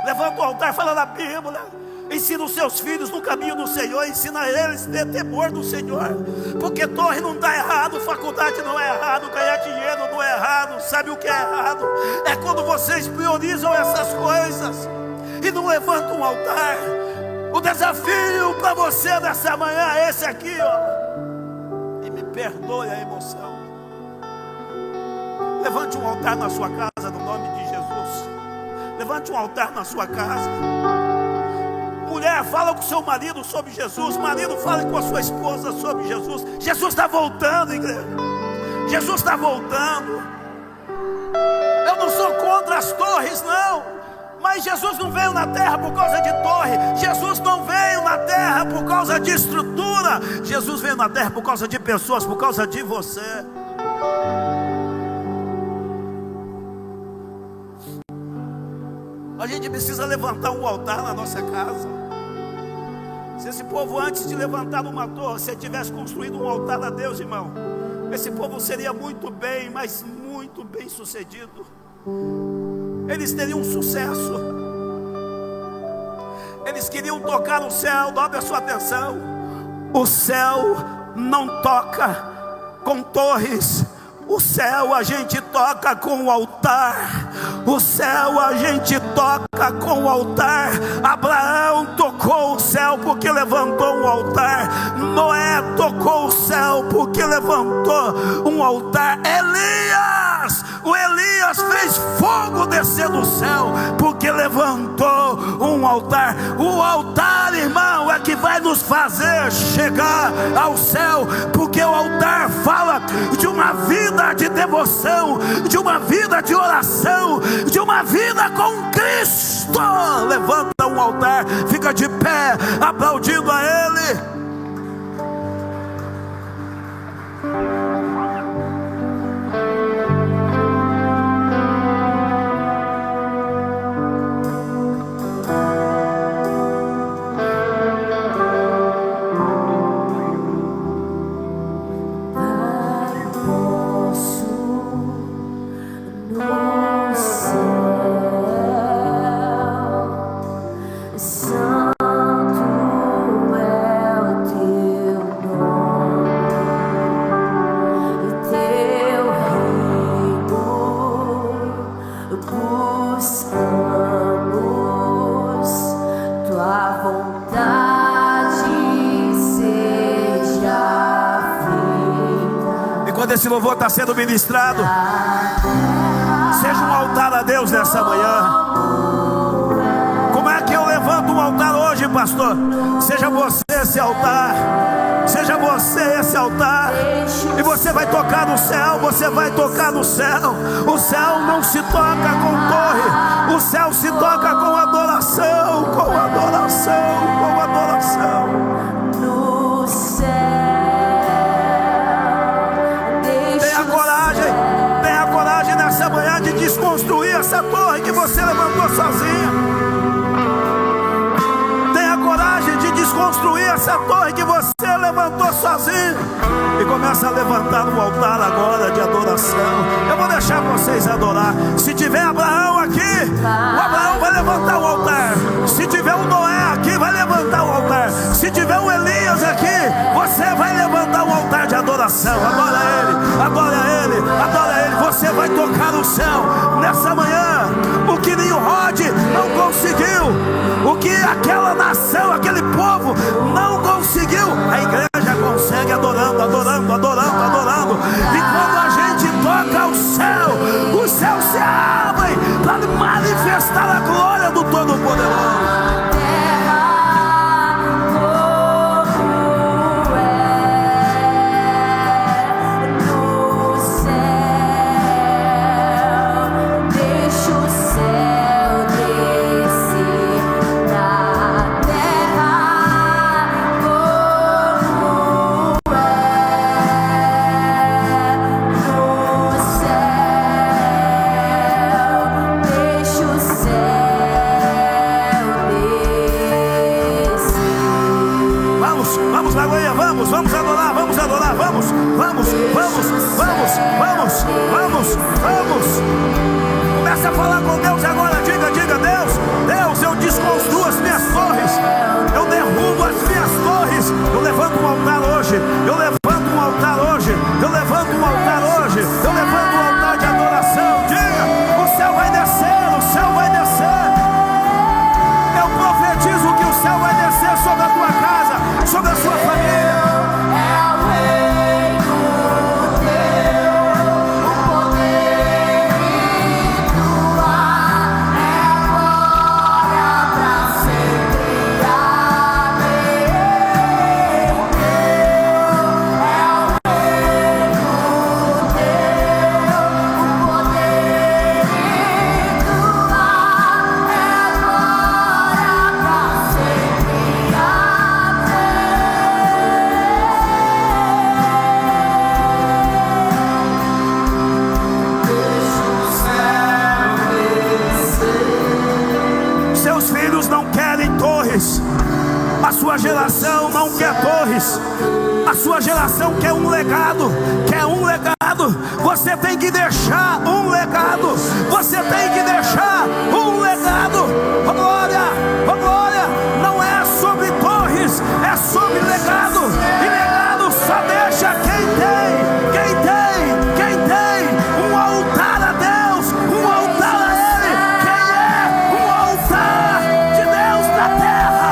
Levanta um altar, fala da Bíblia. Ensina os seus filhos no caminho do Senhor, ensina eles a ter temor do Senhor. Porque torre não está errado, faculdade não é errado, ganhar dinheiro não é errado. Sabe o que é errado? É quando vocês priorizam essas coisas e não levantam um altar. O desafio para você nessa manhã é esse aqui, ó. E me perdoe a emoção. Levante um altar na sua casa, no nome de Jesus. Levante um altar na sua casa. Mulher, fala com seu marido sobre Jesus. Marido, fala com a sua esposa sobre Jesus. Jesus está voltando, igreja. Jesus está voltando. Eu não sou contra as torres, não. Mas Jesus não veio na terra por causa de torre. Jesus não veio na terra por causa de estrutura. Jesus veio na terra por causa de pessoas, por causa de você. A gente precisa levantar um altar na nossa casa. Se esse povo, antes de levantar uma torre, se tivesse construído um altar a Deus, irmão, esse povo seria muito bem, mas muito bem sucedido. Eles teriam sucesso. Eles queriam tocar no céu. Dobre a sua atenção. O céu não toca com torres. O céu a gente toca com o altar. O céu a gente toca com o altar. Abraão tocou o céu porque levantou um altar. Noé tocou o céu porque levantou um altar. O Elias fez fogo descer do céu porque levantou um altar. O altar, irmão, é que vai nos fazer chegar ao céu, porque o altar fala de uma vida de devoção, de uma vida de oração, de uma vida com Cristo. Levanta um altar, fica de pé, aplaudindo a Ele. Tua vontade seja Enquanto esse louvor está sendo ministrado, seja um altar a Deus nessa manhã. Como é que eu levanto um altar hoje, pastor? Seja você esse altar. Seja você esse altar. E você vai tocar no céu. Você vai tocar no céu. O céu não se toca com torre. O céu se toca com adoração. Com adoração. Com adoração. No céu. Tenha coragem nessa manhã de desconstruir essa torre que você levantou sozinha. Desconstruir essa torre que você levantou sozinho e começa a levantar um altar agora de adoração. Eu vou deixar vocês adorar. Se tiver Abraão aqui, o Abraão vai levantar o altar. Se tiver o Noé aqui, vai levantar o altar. Se tiver o Elias aqui, você vai levantar o altar de adoração. Adora ele, adora ele, adora ele. Você vai tocar no céu nessa manhã. O que Nimrod não conseguiu, o que aquela nação, aquele povo não conseguiu, a igreja consegue adorando, adorando, adorando, adorando. E quando a gente toca o céu, os céus se abrem para manifestar a glória do Todo-Poderoso. Vamos. Começa a falar com Deus agora. Diga, Deus, eu desconstruo as minhas torres. Eu derrubo as minhas torres. Eu levanto um altar hoje. Eu levanto um altar hoje. Eu levanto um altar hoje. Eu levanto um altar de adoração. Diga, o céu vai descer, o céu vai descer. Eu profetizo que o céu vai descer sobre a tua casa, sobre a sua família. A sua geração não quer torres. A sua geração quer um legado. Quer um legado. Você tem que deixar um legado. Você tem que deixar um legado. Oh glória, oh glória. Não é sobre torres, é sobre legado. E legado só deixa quem tem um altar a Deus, um altar a Ele. Quem é um altar de Deus na terra?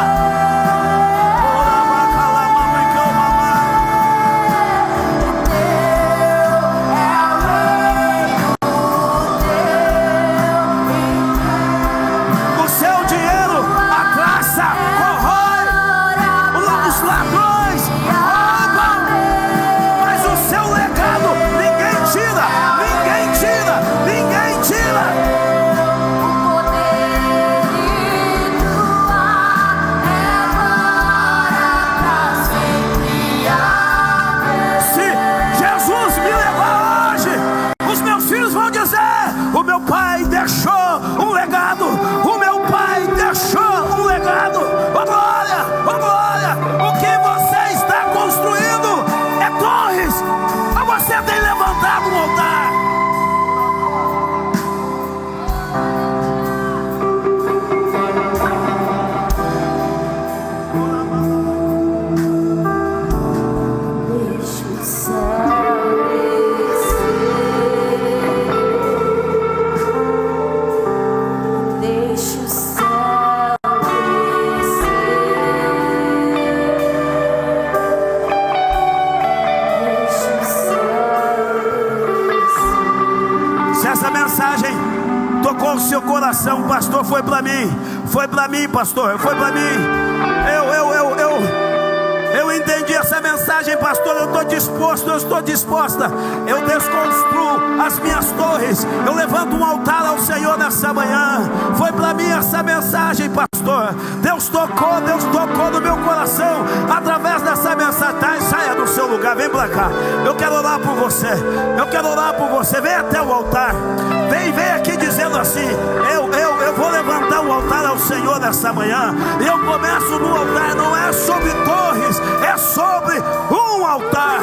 o seu coração, pastor, foi para mim, pastor, foi para mim. Eu entendi essa mensagem, pastor. Eu estou disposta. Eu desconstruo as minhas torres. Eu levanto um altar ao Senhor nessa manhã. Foi para mim essa mensagem, pastor. Deus tocou no meu coração através dessa mensagem. Tá, saia do seu lugar, vem para cá. Eu quero orar por você. Vem até o altar. Vem aqui dizendo assim: eu vou levantar o altar ao Senhor nessa manhã. E eu começo no altar. Não é sobre torres, é sobre um altar.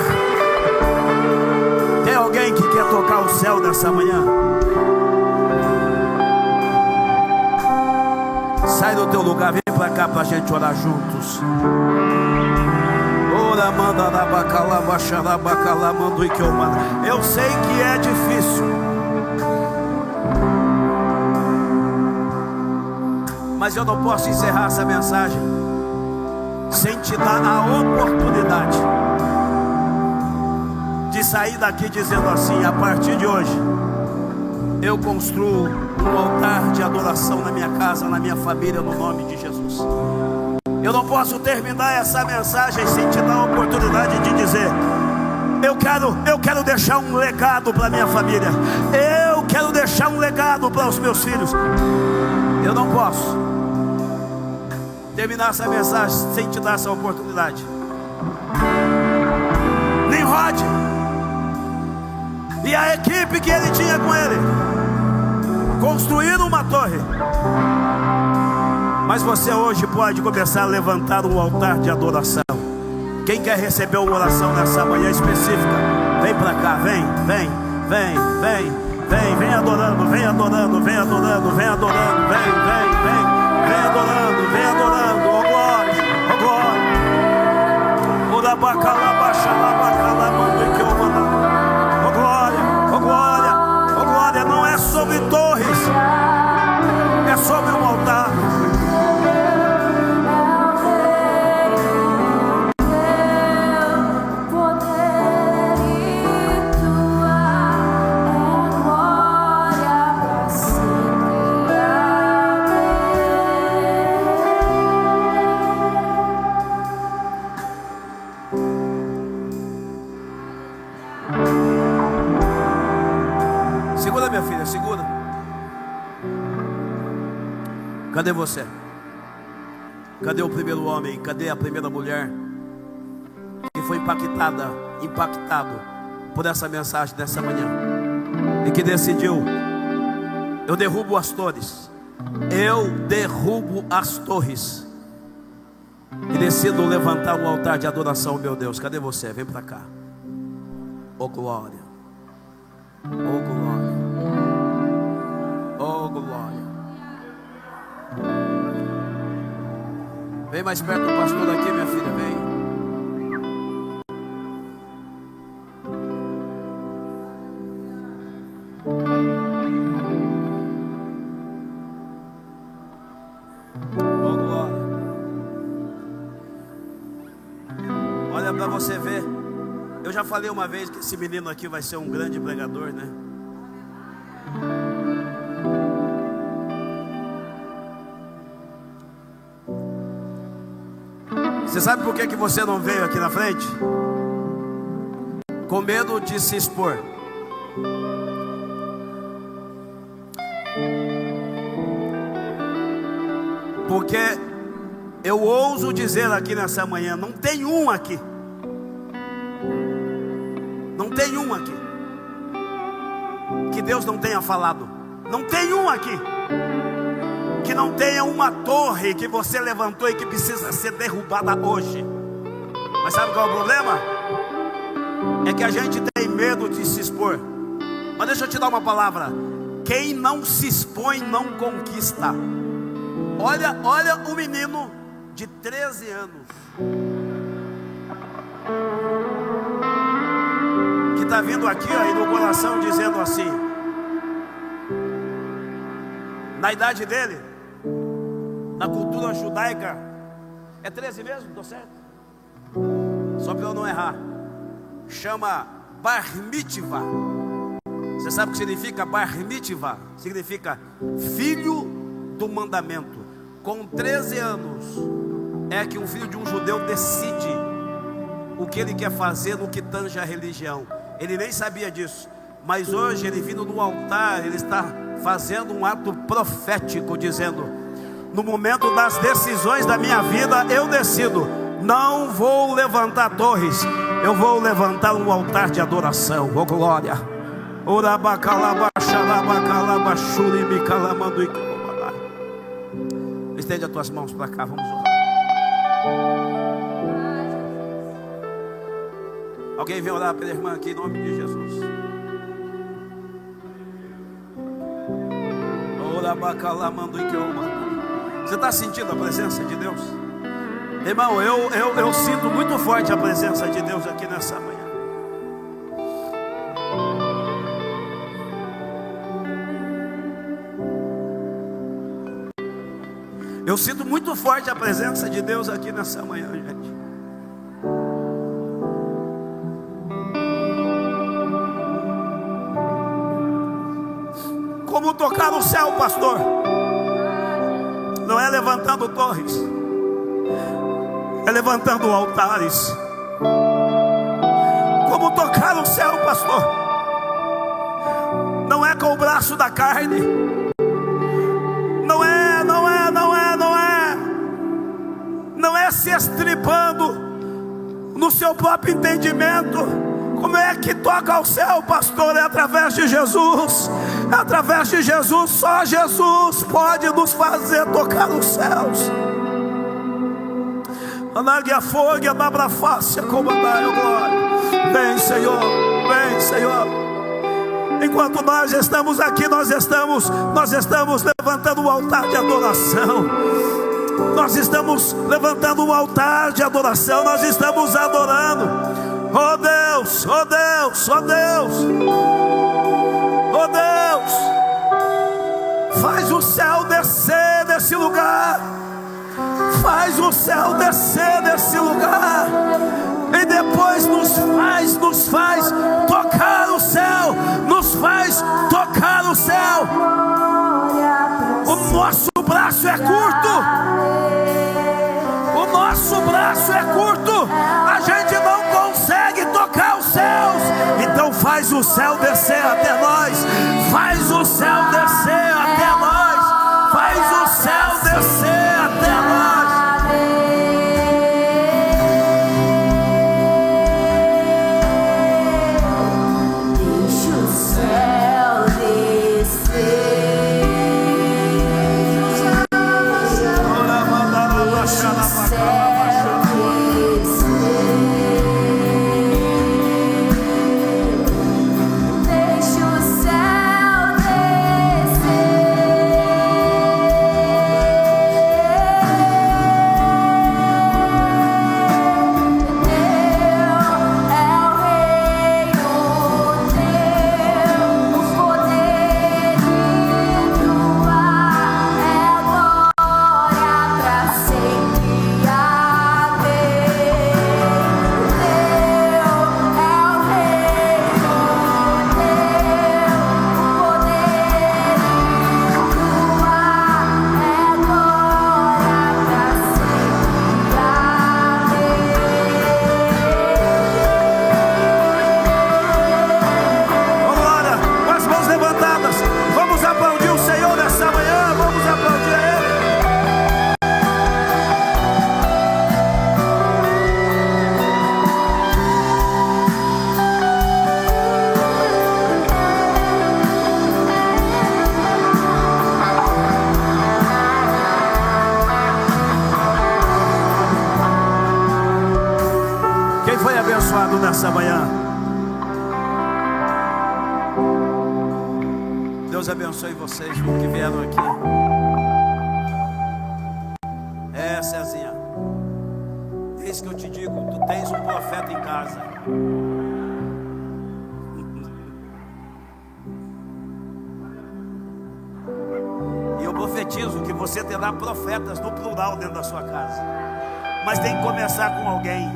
Tem alguém que quer tocar o céu nessa manhã? Sai do teu lugar, vem pra cá pra gente orar juntos. Eu sei que é difícil, mas eu não posso encerrar essa mensagem sem te dar a oportunidade de sair daqui dizendo assim: a partir de hoje eu construo um altar de adoração na minha casa, na minha família, no nome de Jesus. Eu não posso terminar essa mensagem sem te dar a oportunidade de dizer: eu quero deixar um legado para minha família, eu quero deixar um legado para os meus filhos. Eu não posso terminar essa mensagem sem te dar essa oportunidade. Nimrod e a equipe que ele tinha com ele construíram uma torre, mas você hoje pode começar a levantar um altar de adoração. Quem quer receber uma oração nessa manhã específica, vem pra cá, vem adorando, vem adorando, vem adorando, vem adorando, vem adorando, vem adorando, ó glória, ó glória, ó glória, ó glória, ó glória. Não é sobre torres, é sobre um altar. Segura, minha filha, segura. Cadê você? Cadê o primeiro homem? Cadê a primeira mulher que foi impactado por essa mensagem dessa manhã e que decidiu: eu derrubo as torres, e decido levantar um altar de adoração ao meu Deus. Cadê você? Vem pra cá. Oh glória, oh glória, oh glória. Vem mais perto do pastor aqui, minha filha, vem. Oh glória. Olha para você ver. Eu já falei uma vez que esse menino aqui vai ser um grande pregador, né? Você sabe por que você não veio aqui na frente? Com medo de se expor. Porque eu ouso dizer aqui nessa manhã, não tem um aqui. Não tem um aqui que Deus não tenha falado. Não tem um aqui que não tenha uma torre que você levantou e que precisa ser derrubada hoje. Mas sabe qual é o problema? É que a gente tem medo de se expor. Mas deixa eu te dar uma palavra: quem não se expõe não conquista. Olha o menino de 13 anos que está vindo aqui aí no coração dizendo assim, na idade dele, na cultura judaica, é 13 mesmo? Estou certo? Só para eu não errar. Chama Bar Mitzvah. Você sabe o que significa bar mitzvah? Significa filho do mandamento. Com 13 anos é que um filho de um judeu decide o que ele quer fazer no que tange a religião. Ele nem sabia disso, mas hoje ele vindo no altar, ele está fazendo um ato profético, dizendo: no momento das decisões da minha vida, eu decido, não vou levantar torres, eu vou levantar um altar de adoração. Oh glória! Estende as tuas mãos para cá, vamos orar. Alguém vem orar pela irmã aqui em nome de Jesus. Você está sentindo a presença de Deus? Irmão, eu sinto muito forte a presença de Deus aqui nessa manhã. Eu sinto muito forte a presença de Deus aqui nessa manhã, gente. Como tocar no céu, pastor? Não é levantando torres, é levantando altares. Como tocar no céu, pastor? Não é com o braço da carne. Não é se estribando no seu próprio entendimento. Como é que toca ao céu, pastor? É através de Jesus. É através de Jesus. Só Jesus pode nos fazer tocar os céus. Anáguia fogo, abra face, comandai, glória. Vem, Senhor, vem, Senhor. Enquanto nós estamos aqui, nós estamos levantando um altar de adoração. Nós estamos levantando um altar de adoração. Nós estamos adorando. Oh Deus, oh Deus, oh Deus, oh Deus. Faz o céu descer nesse lugar. Faz o céu descer nesse lugar. E depois nos faz tocar o céu. Nos faz tocar o céu. O nosso braço é curto. O nosso braço é curto. A gente não consegue tocar os céus. Então faz o céu descer até nós. Faz o céu descer até nós. Faz o céu descer até nós. Nessa manhã, Deus abençoe vocês que vieram aqui. Cezinha, eis que eu te digo, tu tens um profeta em casa. E eu profetizo que você terá profetas no plural dentro da sua casa. Mas tem que começar com alguém.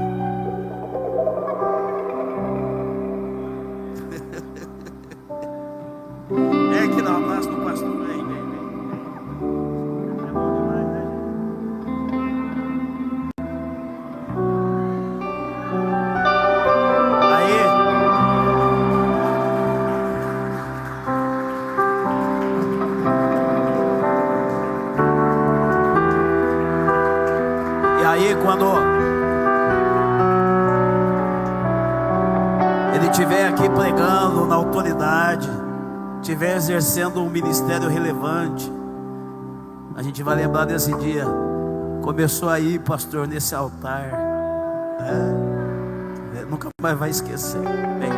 quando ele estiver aqui pregando na autoridade, estiver exercendo um ministério relevante, a gente vai lembrar desse dia. Começou aí, pastor, nesse altar. Nunca mais vai esquecer. Bem,